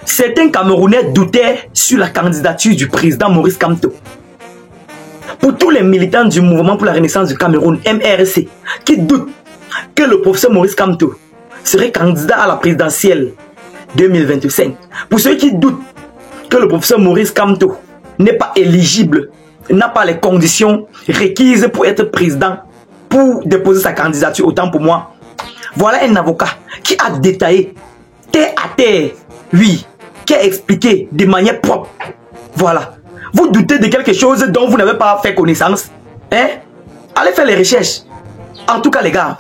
Certains Camerounais doutaient sur la candidature du président Maurice Kamto. Pour tous les militants du mouvement pour la renaissance du Cameroun, MRC, qui doutent que le professeur Maurice Kamto serait candidat à la présidentielle 2025, pour ceux qui doutent que le professeur Maurice Kamto n'est pas éligible, n'a pas les conditions requises pour être président, pour déposer sa candidature, autant pour moi, voilà un avocat qui a détaillé, terre à terre, oui, qui a expliqué de manière propre. Voilà. Vous doutez de quelque chose dont vous n'avez pas fait connaissance, hein? Allez faire les recherches. En tout cas, les gars,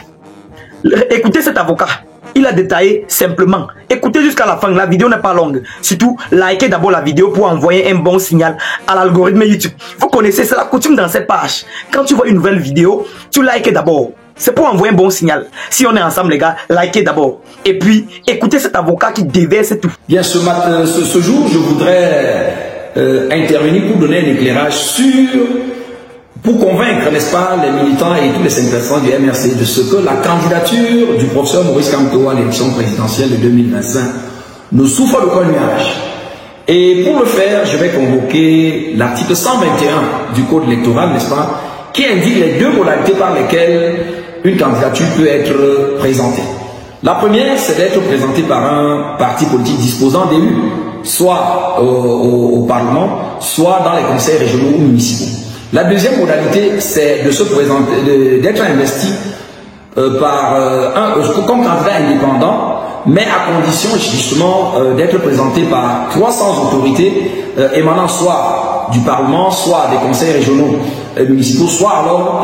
écoutez cet avocat. Il a détaillé simplement. Écoutez jusqu'à la fin. La vidéo n'est pas longue. Surtout, likez d'abord la vidéo pour envoyer un bon signal à l'algorithme YouTube. Vous connaissez, c'est la coutume dans cette page. Quand tu vois une nouvelle vidéo, tu likes d'abord. C'est pour envoyer un bon signal. Si on est ensemble, les gars, likez d'abord. Et puis, écoutez cet avocat qui déverse tout. Bien, ce jour, je voudrais intervenir pour donner un éclairage pour convaincre, n'est-ce pas, les militants et tous les sympathisants du MRC de ce que la candidature du professeur Maurice Kamto à l'élection présidentielle de 2025 ne souffre d'aucun nuage. Et pour le faire, je vais convoquer l'article 121 du Code électoral, n'est-ce pas, qui indique les deux modalités par lesquelles une candidature peut être présentée. La première, c'est d'être présentée par un parti politique disposant d'élus, soit au Parlement, soit dans les conseils régionaux ou municipaux. La deuxième modalité, c'est de se présenter, d'être investi comme candidat indépendant, mais à condition justement d'être présenté par 300 autorités émanant soit du Parlement, soit des conseils régionaux municipaux, soit alors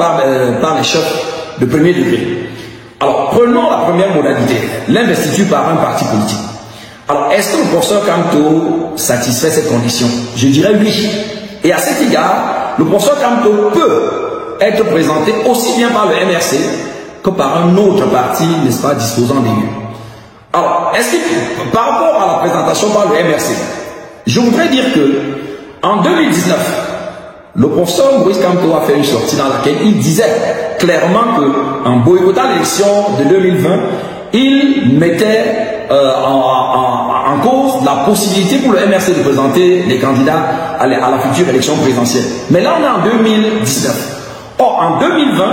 par les chefs de premier degré. Alors, prenons la première modalité, l'investiture par un parti politique. Alors, est-ce que le professeur Kamto satisfait cette condition? Je dirais oui. Et à cet égard, le professeur Kamto peut être présenté aussi bien par le MRC que par un autre parti, n'est-ce pas, disposant d'élus. Alors, est-ce que par rapport à la présentation par le MRC, je voudrais dire que en 2019, le professeur Maurice Kamto a fait une sortie dans laquelle il disait clairement qu'en boycottant l'élection de 2020, il mettait en cause la possibilité pour le MRC de présenter les candidats à la future élection présidentielle. Mais là, on est en 2019. Or, en 2020,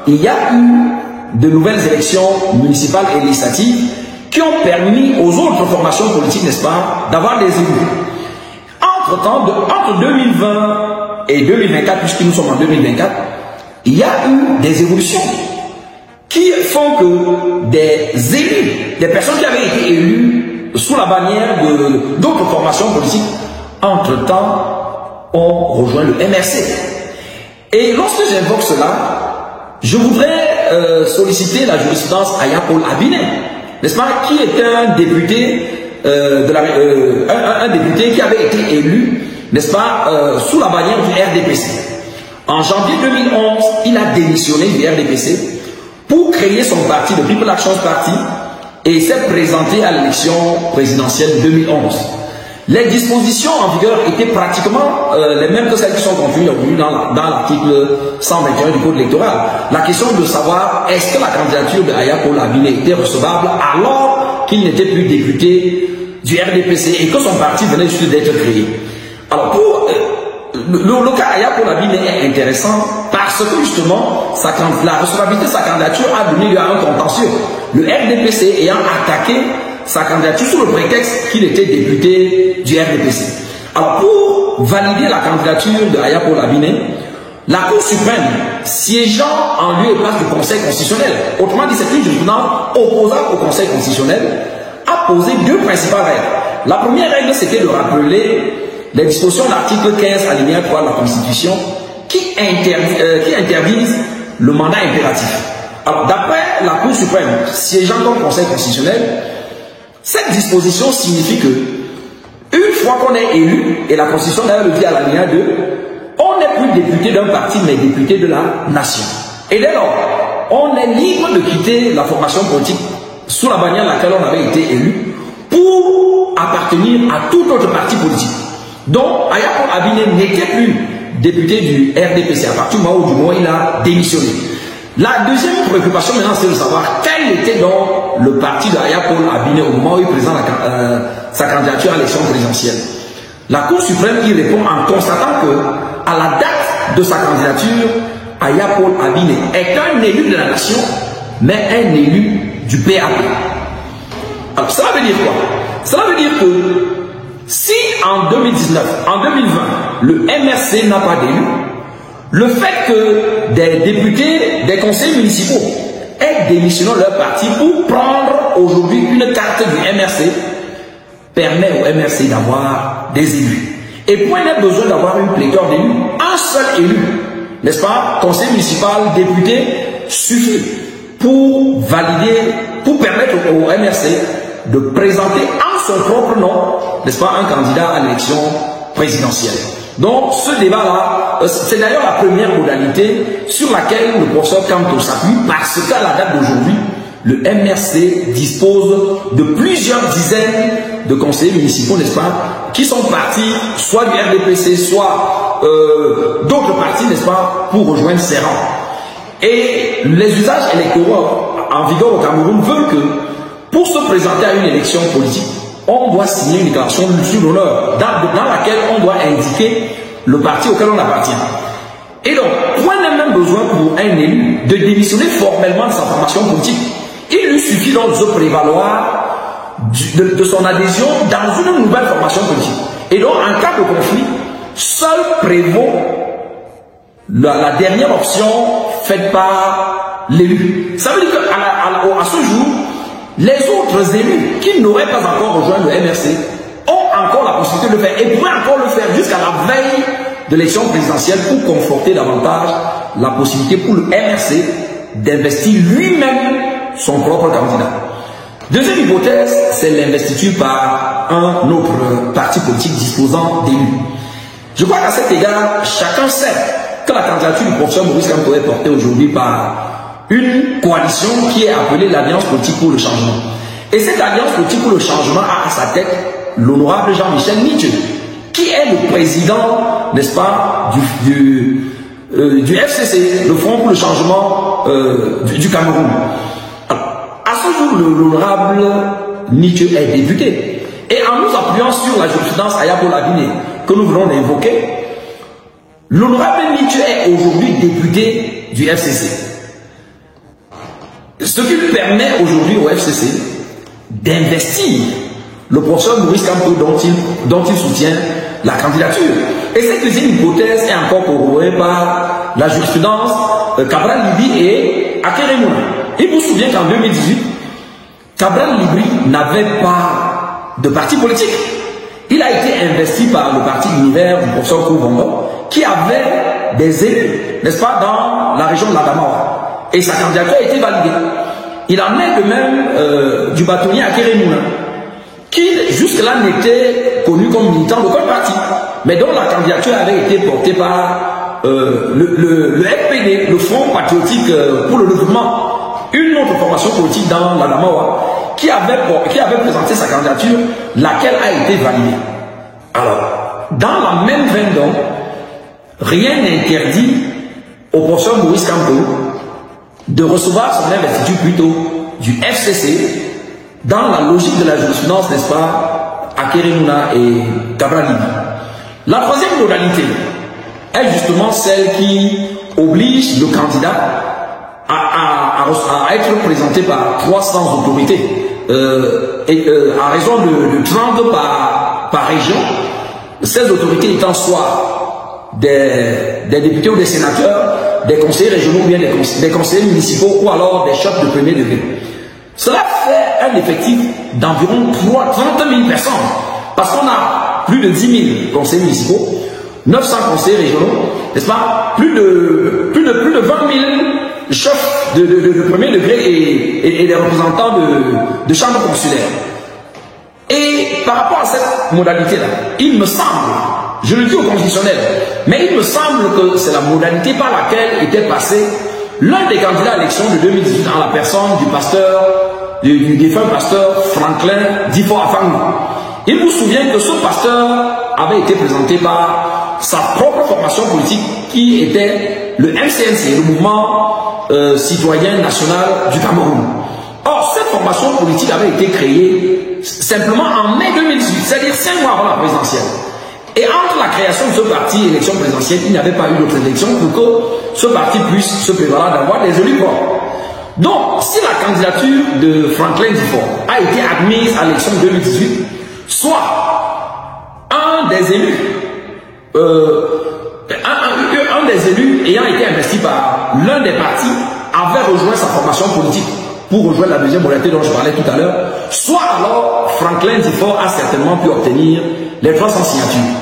il y a eu de nouvelles élections municipales et législatives qui ont permis aux autres formations politiques, n'est-ce pas, d'avoir des élus. Entre-temps, entre 2020 et 2024, puisque nous sommes en 2024, il y a eu des évolutions qui font que des élus, des personnes qui avaient été élues sous la bannière d'autres formations politiques, entre-temps, ont rejoint le MRC. Et lorsque j'invoque cela, je voudrais solliciter la jurisprudence Aya Paul Abiné, n'est-ce pas, qui est un député, un député qui avait été élu, n'est-ce pas, sous la bannière du RDPC. En janvier 2011, il a démissionné du RDPC pour créer son parti, le People Action Party, et s'est présenté à l'élection présidentielle 2011. Les dispositions en vigueur étaient pratiquement les mêmes que celles qui sont contenues dans l'article 121 du Code électoral. La question de savoir est-ce que la candidature de Aya Paul Abiné était recevable alors qu'il n'était plus député du RDPC et que son parti venait juste d'être créé. Alors pour le cas Aya Paul Abiné est intéressant parce que justement la recevabilité de sa candidature a donné lieu à un contentieux. Le RDPC ayant attaqué sa candidature sous le prétexte qu'il était député du RDPC. Alors pour valider la candidature de Aya Paul Abiné, la Cour suprême, siégeant en lieu et place du Conseil constitutionnel, autrement dit c'est une jurisprudence opposable au Conseil constitutionnel, a posé deux principales règles. La première règle, c'était de rappeler les dispositions de l'article 15 alinéa 3 de la Constitution qui interdisent le mandat impératif. Alors d'après la Cour suprême, siégeant comme Conseil constitutionnel, cette disposition signifie que une fois qu'on est élu, et la Constitution d'ailleurs le dit à l'alinéa 2, on n'est plus député d'un parti mais député de la nation. Et dès lors, on est libre de quitter la formation politique sous la bannière à laquelle on avait été élu pour appartenir à tout autre parti politique. Donc, Aya Paul Abiné n'était plus député du RDPC à partir du moment où il a démissionné. La deuxième préoccupation maintenant, c'est de savoir quelle était donc le parti de Aya Paul Abiné au moment où il présente sa candidature à l'élection présidentielle. La Cour suprême y répond en constatant que, à la date de sa candidature, Aya Paul Abiné est un élu de la nation, mais un élu du PAP. Alors, cela veut dire quoi? Cela veut dire que si en 2019, en 2020, le MRC n'a pas d'élu, le fait que des députés, des conseillers municipaux aient démissionné leur parti pour prendre aujourd'hui une carte du MRC permet au MRC d'avoir des élus. Et pour il n'a besoin d'avoir une pléthore d'élus, un seul élu, n'est-ce pas, conseil municipal, député, suffit pour valider, pour permettre au MRC de présenter en son propre nom, n'est-ce pas, un candidat à l'élection présidentielle. Donc ce débat-là, c'est d'ailleurs la première modalité sur laquelle le professeur Kamto s'appuie, parce qu'à la date d'aujourd'hui, le MRC dispose de plusieurs dizaines de conseillers municipaux, n'est-ce pas, qui sont partis soit du RDPC, soit d'autres partis, n'est-ce pas, pour rejoindre ses rangs. Et les usages électoraux en vigueur au Cameroun veulent que pour se présenter à une élection politique, on doit signer une déclaration sur l'honneur dans laquelle on doit indiquer le parti auquel on appartient. Et donc, point n'a même besoin pour un élu de démissionner formellement de sa formation politique. Il lui suffit donc de se prévaloir de son adhésion dans une nouvelle formation politique. Et donc, en cas de conflit, seul prévaut la dernière option faite par l'élu. Ça veut dire qu'à ce jour, les autres élus qui n'auraient pas encore rejoint le MRC ont encore la possibilité de le faire et pourraient encore le faire jusqu'à la veille de l'élection présidentielle pour conforter davantage la possibilité pour le MRC d'investir lui-même son propre candidat. Deuxième hypothèse, c'est l'investiture par un autre parti politique disposant d'élus. Je crois qu'à cet égard, chacun sait que la candidature du professeur Maurice Kamto est portée aujourd'hui par une coalition qui est appelée l'Alliance politique pour le changement. Et cette Alliance politique pour le changement a à sa tête l'honorable Jean-Michel Nitche, qui est le président, n'est-ce pas, du FCC, le Front pour le changement du Cameroun. Alors, à ce jour, l'honorable Nitche est député. Et en nous appuyant sur la jurisprudence Aya Paul Abiné que nous venons d'invoquer, l'honorable Nitche est aujourd'hui député du FCC. Ce qui permet aujourd'hui au FCC d'investir le professeur Maurice Kamto dont il soutient la candidature. Et cette deuxième hypothèse est encore corroborée par la jurisprudence Cabral Libri et Akeremouna. Il vous souvient qu'en 2018, Cabral Libri n'avait pas de parti politique. Il a été investi par le parti Univers du professeur Kouvongo, qui avait des élus, n'est-ce pas, dans la région de l'Adamawa. Et sa candidature a été validée. Il en est de même du bâtonnier Akeremouna, qui jusque-là n'était connu comme militant d'aucun parti, mais dont la candidature avait été portée par le FPD, le Front patriotique pour le développement, une autre formation politique dans l'Adamawa, qui avait présenté sa candidature, laquelle a été validée. Alors, dans la même veine donc, rien n'interdit au professeur Maurice Kamto de recevoir son investiture plutôt du FCC dans la logique de la jurisprudence, n'est-ce pas, Akeremouna et Cabral Libri. La troisième modalité est justement celle qui oblige le candidat à être présenté par 300 autorités à raison de 30 par région, ces autorités étant soit des députés ou des sénateurs, des conseillers régionaux ou bien des conseillers municipaux ou alors des chefs de premier degré. Cela fait un effectif d'environ 30 000 personnes parce qu'on a plus de 10 000 conseillers municipaux, 900 conseillers régionaux, n'est-ce pas, plus de 20 000 chefs de premier degré et des représentants de chambres consulaires. Et par rapport à cette modalité-là, il me semble, je le dis au constitutionnel, mais il me semble que c'est la modalité par laquelle était passé l'un des candidats à l'élection de 2018 en la personne du défunt pasteur Franklin Difo Afangou. Il vous souvient que ce pasteur avait été présenté par sa propre formation politique qui était le MCNC, le mouvement citoyen national du Cameroun. Or, cette formation politique avait été créée simplement en mai 2018, c'est-à-dire 5 mois avant la présidentielle. Et entre la création de ce parti et l'élection présidentielle, il n'y avait pas eu d'autre élection pour que ce parti puisse se prévaloir d'avoir des élus forts. Donc, si la candidature de Franklin Dufort a été admise à l'élection 2018, soit un des élus, un des élus ayant été investi par l'un des partis avait rejoint sa formation politique pour rejoindre la deuxième modalité dont je parlais tout à l'heure, soit alors Franklin Dufort a certainement pu obtenir les 300 signatures.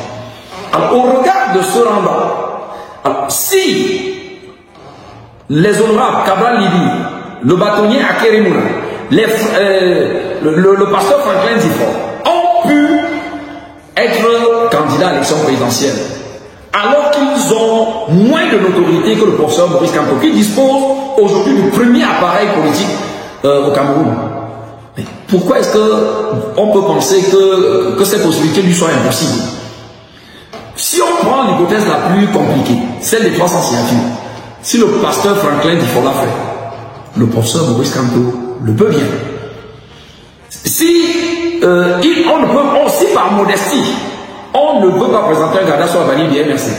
Alors, au regard de ce rendant, si les honorables Cabral Libi, le bâtonnier Aké Moula, le pasteur Franklin Dufort ont pu être candidats à l'élection présidentielle, alors qu'ils ont moins de notoriété que le professeur Maurice Kamto, qui dispose aujourd'hui du premier appareil politique au Cameroun. Mais pourquoi est-ce qu'on peut penser que ces possibilités lui soient impossibles? Si on prend l'hypothèse la plus compliquée, celle des 300 signatures, si le pasteur Franklin Dufort l'a fait, le professeur Maurice Kamto le peut bien. Si si par modestie, on ne peut pas présenter un candidat sur la bannière du MRC,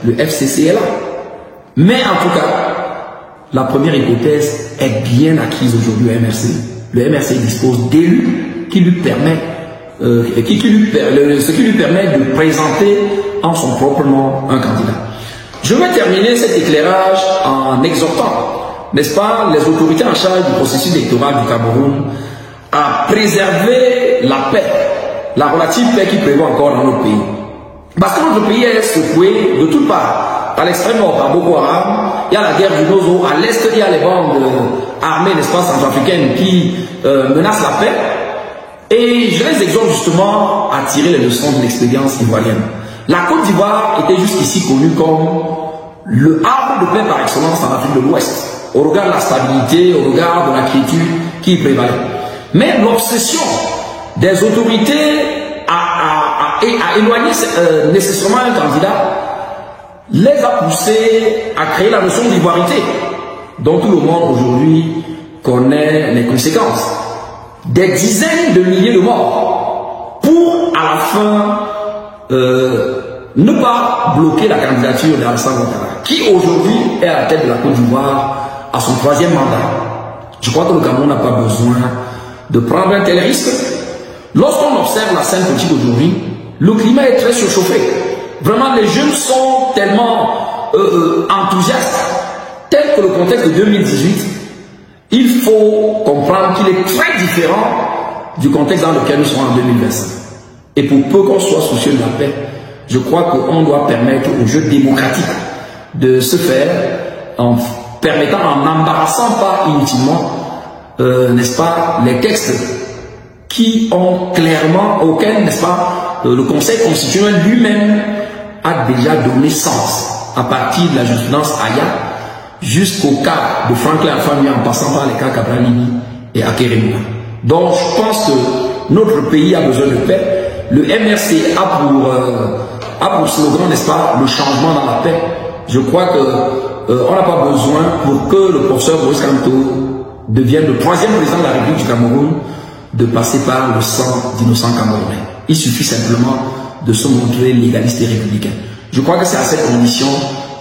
le FCC est là. Mais en tout cas, la première hypothèse est bien acquise aujourd'hui au MRC. Le MRC dispose d'élus qui lui permet, ce qui lui permet de présenter en son propre nom un candidat. Je vais terminer cet éclairage en exhortant, n'est-ce pas, les autorités en charge du processus électoral du Cameroun à préserver la paix, la relative paix qui prévaut encore dans notre pays. Parce que notre pays est secoué de toutes parts. À l'extrême nord, par Boko Haram, il y a la guerre du Nozo. À l'est, il y a les bandes armées, n'est-ce pas, centrafricaines qui menacent la paix. Et je les exhorte justement à tirer les leçons de l'expérience ivoirienne. La Côte d'Ivoire était jusqu'ici connue comme le arbre de paix par excellence en Afrique de l'Ouest, au regard de la stabilité, au regard de la quiétude qui y prévalait. Mais l'obsession des autorités à éloigner nécessairement un candidat les a poussés à créer la notion d'ivoirité, dont tout le monde aujourd'hui connaît les conséquences. Des dizaines de milliers de morts pour, à la fin, ne pas bloquer la candidature d'Alassane Ouattara, qui aujourd'hui est à la tête de la Côte d'Ivoire à son 3e mandat. Je crois que le Cameroun n'a pas besoin de prendre un tel risque. Lorsqu'on observe la scène politique aujourd'hui, le climat est très surchauffé. Vraiment, les jeunes sont tellement enthousiastes, tel que le contexte de 2018. Il faut comprendre qu'il est très différent du contexte dans lequel nous sommes en 2025. Et pour peu qu'on soit soucieux de la paix, je crois qu'on doit permettre au jeu démocratique de se faire en permettant, en n'embarrassant pas inutilement, n'est-ce pas, les textes qui ont clairement, auquel, n'est-ce pas, le Conseil constitutionnel lui-même a déjà donné sens à partir de la jurisprudence Aya jusqu'au cas de Franklin Afami en passant par les cas Cabral Libi et Aké Moula. Donc je pense que notre pays a besoin de paix. Le MRC a pour slogan, n'est-ce pas, le changement dans la paix. Je crois que on n'a pas besoin, pour que le professeur Maurice Kamto devienne le 3e président de la République du Cameroun, de passer par le sang d'innocents Camerounais. Il suffit simplement de se montrer légaliste et républicain. Je crois que c'est à cette condition,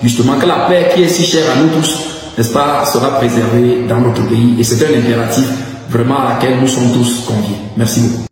justement, que la paix qui est si chère à nous tous, n'est-ce pas, sera préservée dans notre pays. Et c'est un impératif vraiment à laquelle nous sommes tous conviés. Merci beaucoup.